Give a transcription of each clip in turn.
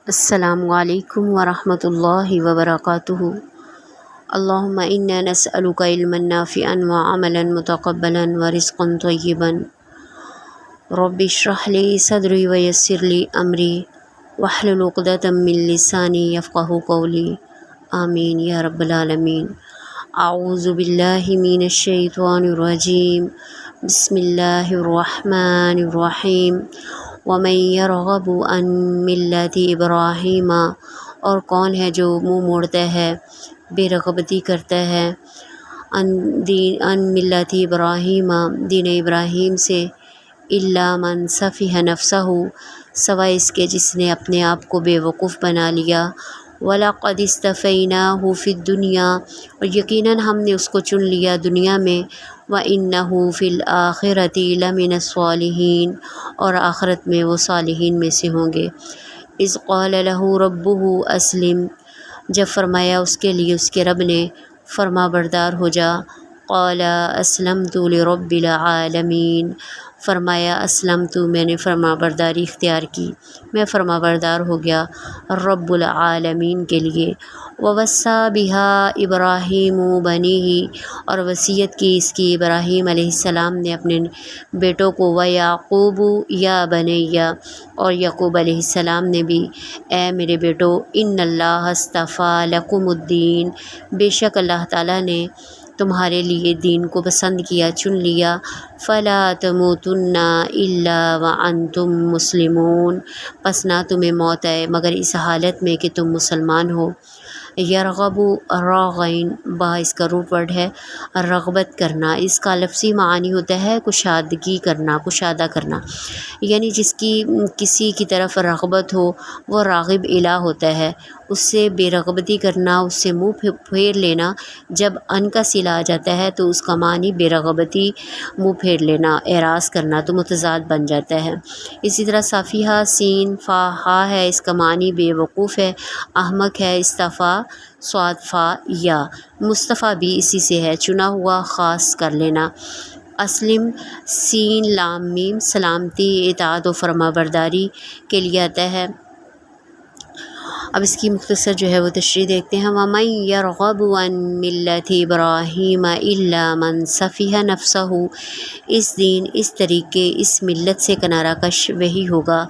السلام علیکم ورحمۃ اللہ وبرکاتہ۔ اللہم انا نسألک علما نافعا وعملا متقبلا ورزقا طیبا۔ رب اشرح لی صدری ویسر لی امری واحلل عقدۃ من لسانی یفقہوا قولی، آمین یا رب العالمین۔ اعوذ باللہ من الشیطان الرجیم، بسم اللہ الرحمن الرحیم۔ وَمَن يَرْغَبُ عَن مِّلَّةِ إِبْرَاهِيمَ، اور کون ہے جو منہ موڑتا ہے، بے رغبتی کرتا ہے، ان ملت ابراہیم، دین ابراہیم سے، الا من سفیہ نفسہ، سوائے اس کے جس نے اپنے آپ کو بے وقوف بنا لیا، وَلَقَدِ اصْطَفَيْنَاهُ فِي الدُّنْيَا، اور یقیناً ہم نے اس کو چن لیا دنیا میں، وَإِنَّهُ فِي الْآخِرَةِ لَمِنَ الصَّالِحِينَ، اور آخرت میں وہ صالحین میں سے ہوں گے۔ اذ قال له ربه اسلم، جب فرمایا اس کے لیے اس کے رب نے فرما بردار ہو جا، قال اسلمت لرب العالمین، فرمایا اسلمت، میں نے فرما برداری اختیار کی، میں فرما بردار ہو گیا رب العالمین کے لیے۔ وَوَصَّى بِهَا إِبْرَاهِيمُ بَنِيهِ، اور وصیت کی اس کی ابراہیم علیہ السلام نے اپنے بیٹوں کو، وَيَعْقُوبُ يَا بَنِيَّ، اور یعقوب علیہ السلام نے بھی، اے میرے بیٹو، إِنَّ اللَّهَ اصْطَفَىٰ لَكُمُ الدِّينَ، بے شک اللہ تعالیٰ نے تمہارے لیے دین کو پسند کیا، چن لیا، فَلَا تَمُوتُنَّ إِلَّا وَأَنْتُمْ مُسْلِمُونَ، پس نہ تمہیں موت آئے مگر اس حالت میں کہ تم مسلمان ہو۔ یرغب، راغین، با اس کا روٹ ورڈ ہے، رغبت کرنا، اس کا لفظی معنی ہوتا ہے کشادگی کرنا، کشادہ کرنا، یعنی جس کی کسی کی طرف رغبت ہو وہ راغب الہ ہوتا ہے، اس سے بے رغبتی کرنا، اس سے منہ پھیر لینا، جب ان کا صلہ آ جاتا ہے تو اس کا معنی بے رغبتی، منہ پھیر لینا، اعراض کرنا، تو متضاد بن جاتا ہے۔ اسی طرح صافیہ سین فا ہا ہے، اس کا معنی بے وقوف ہے، احمق ہے، استفا صاد فا یا، مصطفیٰ بھی اسی سے ہے، چنا ہوا، خاص کر لینا۔ اسلم سین لام میم، سلامتی، اطاعت و فرما برداری کے لیے آتا ہے۔ اب اس کی مختصر جو ہے وہ تشریح دیکھتے ہیں۔ وَمَن يَرْغَبُ عَن مِّلَّةِ إِبْرَاهِيمَ إِلَّا مَن سَفِیہ نَفْسَهُ، اس دین، اس طریقے، اس ملت سے کنارہ کش وہی ہوگا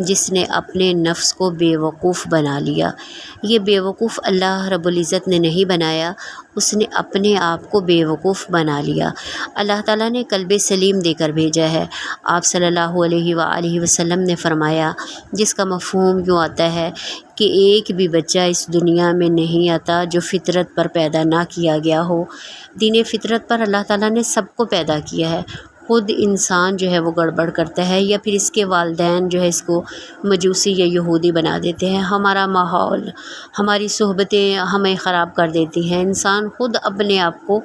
جس نے اپنے نفس کو بے وقوف بنا لیا۔ یہ بے وقوف اللہ رب العزت نے نہیں بنایا، اس نے اپنے آپ کو بے وقوف بنا لیا۔ اللہ تعالیٰ نے قلب سلیم دے کر بھیجا ہے۔ آپ صلی اللہ علیہ وآلہ وسلم نے فرمایا، جس کا مفہوم یوں آتا ہے کہ ایک بھی بچہ اس دنیا میں نہیں آتا جو فطرت پر پیدا نہ کیا گیا ہو۔ دین فطرت پر اللہ تعالیٰ نے سب کو پیدا کیا ہے، خود انسان جو ہے وہ گڑبڑ کرتا ہے، یا پھر اس کے والدین جو ہے اس کو مجوسی یا یہودی بنا دیتے ہیں، ہمارا ماحول، ہماری صحبتیں ہمیں خراب کر دیتی ہیں، انسان خود اپنے آپ کو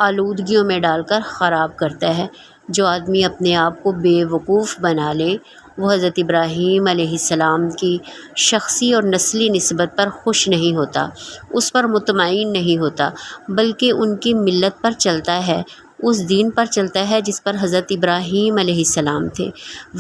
آلودگیوں میں ڈال کر خراب کرتا ہے۔ جو آدمی اپنے آپ کو بے وقوف بنا لے وہ حضرت ابراہیم علیہ السلام کی شخصی اور نسلی نسبت پر خوش نہیں ہوتا، اس پر مطمئن نہیں ہوتا، بلکہ ان کی ملت پر چلتا ہے، اس دین پر چلتا ہے جس پر حضرت ابراہیم علیہ السلام تھے۔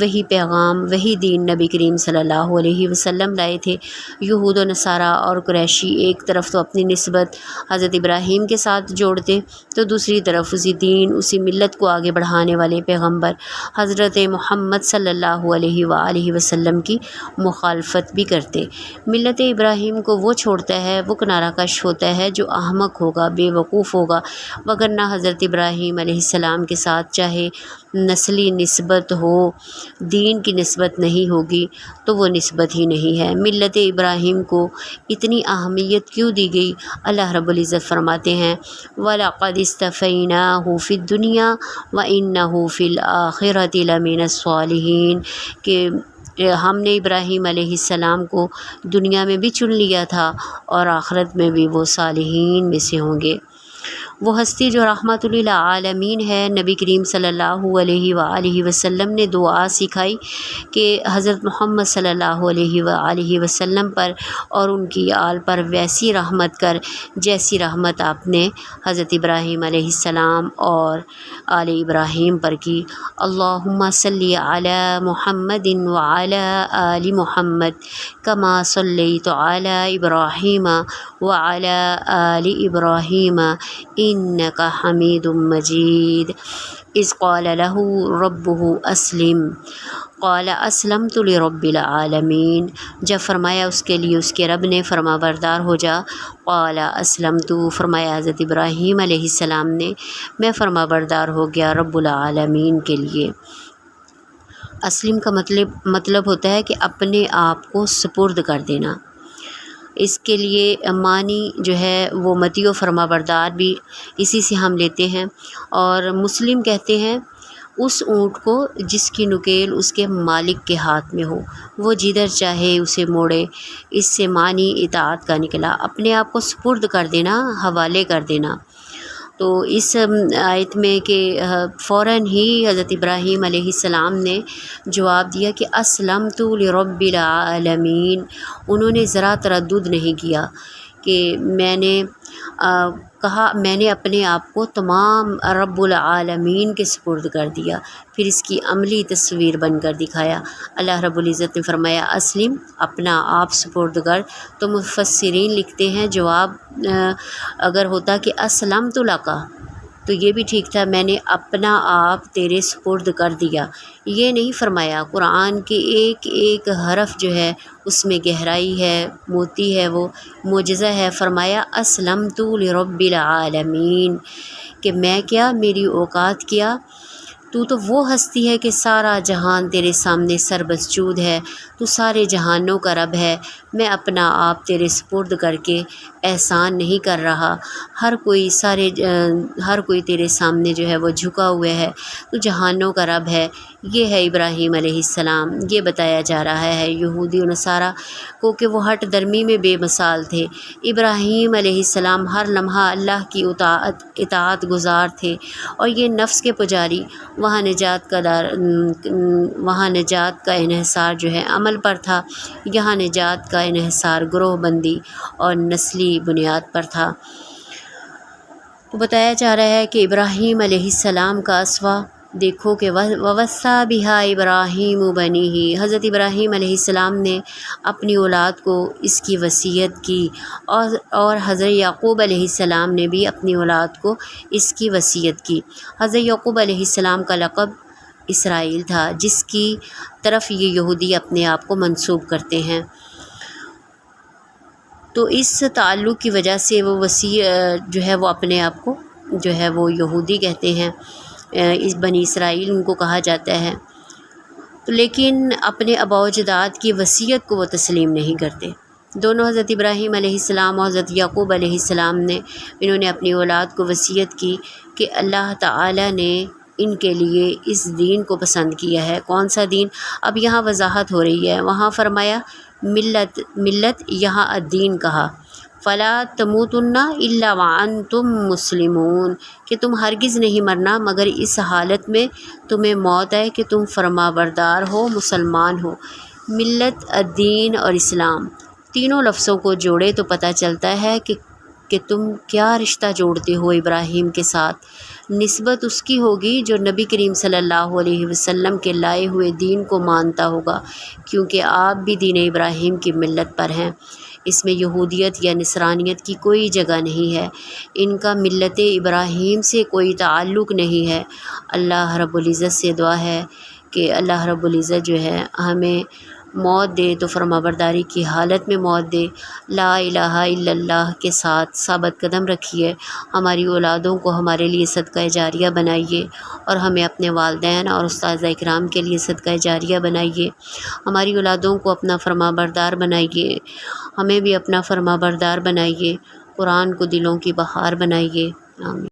وہی پیغام، وہی دین نبی کریم صلی اللہ علیہ وسلم لائے تھے۔ یہود و نصارہ اور قریشی ایک طرف تو اپنی نسبت حضرت ابراہیم کے ساتھ جوڑتے، تو دوسری طرف اسی دین، اسی ملت کو آگے بڑھانے والے پیغمبر حضرت محمد صلی اللہ علیہ وآلہ وسلم کی مخالفت بھی کرتے۔ ملت ابراہیم کو وہ چھوڑتا ہے، وہ کنارہ کش ہوتا ہے جو احمق ہوگا، بے وقوف ہوگا، وگرنہ حضرت ابراہیم علیہ السلام کے ساتھ چاہے نسلی نسبت ہو، دین کی نسبت نہیں ہوگی تو وہ نسبت ہی نہیں ہے۔ ملت ابراہیم کو اتنی اہمیت کیوں دی گئی؟ اللہ رب العزت فرماتے ہیں، وَلَقَدِ اصْطَفَيْنَاهُ فِي الدُّنْيَا وَإِنَّهُ فِي الْآخِرَةِ لَمِنَ الصَّالِحِينَ، کہ ہم نے ابراہیم علیہ السلام کو دنیا میں بھی چن لیا تھا اور آخرت میں بھی وہ صالحین میں سے ہوں گے۔ وہ ہستی جو رحمت للعالمین ہے، نبی کریم صلی اللہ علیہ وآلہ وسلم نے دعا سکھائی کہ حضرت محمد صلی اللہ علیہ وآلہ وسلم پر اور ان کی آل پر ویسی رحمت کر جیسی رحمت آپ نے حضرت ابراہیم علیہ السلام اور آل ابراہیم پر کی۔ اللہم صلی علی محمد وعلی آل محمد کما صلیت علی ابراہیم وعلی آل ابراہیم انک حمید مجید۔ اذ قال له ربه اسلم قال اسلمت لرب العالمین، جب فرمایا اس کے لیے اس کے رب نے فرما بردار ہو جا، قال اسلمت، فرمایا حضرت ابراہیم علیہ السلام نے میں فرما بردار ہو گیا رب العالمین کے لیے۔ اسلم کا مطلب ہوتا ہے کہ اپنے آپ کو سپرد کر دینا۔ اس کے لیے معنی جو ہے وہ مطیع و فرما بردار بھی اسی سے ہم لیتے ہیں، اور مسلم کہتے ہیں اس اونٹ کو جس کی نکیل اس کے مالک کے ہاتھ میں ہو، وہ جدھر چاہے اسے موڑے۔ اس سے معنی اطاعت کا نکلا، اپنے آپ کو سپرد کر دینا، حوالے کر دینا۔ تو اس آیت میں کہ فوراً ہی حضرت ابراہیم علیہ السلام نے جواب دیا کہ اسلمت لرب العالمین، انہوں نے ذرا تردد نہیں کیا کہ میں نے کہا میں نے اپنے آپ کو تمام رب العالمین کے سپرد کر دیا، پھر اس کی عملی تصویر بن کر دکھایا۔ اللہ رب العزت نے فرمایا اسلم، اپنا آپ سپرد کر۔ تو مفسرین لکھتے ہیں جواب اگر ہوتا کہ اسلمت لک تو یہ بھی ٹھیک تھا، میں نے اپنا آپ تیرے سپرد کر دیا، یہ نہیں فرمایا۔ قرآن کے ایک ایک حرف جو ہے اس میں گہرائی ہے، موتی ہے، وہ معجزہ ہے۔ فرمایا اسلمت لرب العالمین، کہ میں کیا، میری اوقات کیا، تو وہ ہستی ہے کہ سارا جہان تیرے سامنے سربسجود ہے، تو سارے جہانوں کا رب ہے، میں اپنا آپ تیرے سپرد کر کے احسان نہیں کر رہا، ہر کوئی تیرے سامنے جو ہے وہ جھکا ہوا ہے، تو جہانوں کا رب ہے۔ یہ ہے ابراہیم علیہ السلام، یہ بتایا جا رہا ہے یہودی و نصارہ کو کہ وہ ہٹ درمی میں بے مثال تھے۔ ابراہیم علیہ السلام ہر لمحہ اللہ کی اطاعت گزار تھے، اور یہ نفس کے پجاری، وہاں نجات کا انحصار جو ہے عمل پر تھا، یہاں نجات کا انحصار گروہ بندی اور نسلی بنیاد پر تھا۔ تو بتایا جا رہا ہے کہ ابراہیم علیہ السلام کا اسوہ دیکھو کہ ووصّیٰ بہا ابراہیم بنیہ، حضرت ابراہیم علیہ السلام نے اپنی اولاد کو اس کی وصیت کی، اور حضرت یعقوب علیہ السلام نے بھی اپنی اولاد کو اس کی وصیت کی۔ حضرت یعقوب علیہ السلام کا لقب اسرائیل تھا، جس کی طرف یہ یہودی اپنے آپ کو منسوب کرتے ہیں۔ تو اس تعلق کی وجہ سے وہ وسیع جو ہے وہ اپنے آپ کو جو ہے وہ یہودی کہتے ہیں، اس بنی اسرائیل ان کو کہا جاتا ہے۔ تو لیکن اپنے آباء و اجداد کی وصیت کو وہ تسلیم نہیں کرتے۔ دونوں حضرت ابراہیم علیہ السلام اور حضرت یعقوب علیہ السلام نے انہوں نے اپنی اولاد کو وصیت کی کہ اللہ تعالی نے ان کے لیے اس دین کو پسند کیا ہے۔ کون سا دین؟ اب یہاں وضاحت ہو رہی ہے، وہاں فرمایا ملت، یہاں الدین کہا۔ فلا تموتن الا وانتم مسلمون، کہ تم ہرگز نہیں مرنا مگر اس حالت میں تمہیں موت آئے کہ تم فرما بردار ہو، مسلمان ہو۔ ملت، الدین اور اسلام تینوں لفظوں کو جوڑے تو پتہ چلتا ہے کہ تم کیا رشتہ جوڑتے ہو ابراہیم کے ساتھ۔ نسبت اس کی ہوگی جو نبی کریم صلی اللہ علیہ وسلم کے لائے ہوئے دین کو مانتا ہوگا، کیونکہ آپ بھی دین ابراہیم کی ملت پر ہیں۔ اس میں یہودیت یا نصرانیت کی کوئی جگہ نہیں ہے، ان کا ملت ابراہیم سے کوئی تعلق نہیں ہے۔ اللہ رب العزت سے دعا ہے کہ اللہ رب العزت جو ہے ہمیں موت دے تو فرما برداری کی حالت میں موت دے، لا الہ الا اللہ کے ساتھ ثابت قدم رکھیے، ہماری اولادوں کو ہمارے لیے صدقہ جاریہ بنائیے، اور ہمیں اپنے والدین اور اساتذہ اکرام کے لیے صدقہ جاریہ بنائیے، ہماری اولادوں کو اپنا فرما بردار بنائیے، ہمیں بھی اپنا فرما بردار بنائیے، قرآن کو دلوں کی بہار بنائیے، آمین۔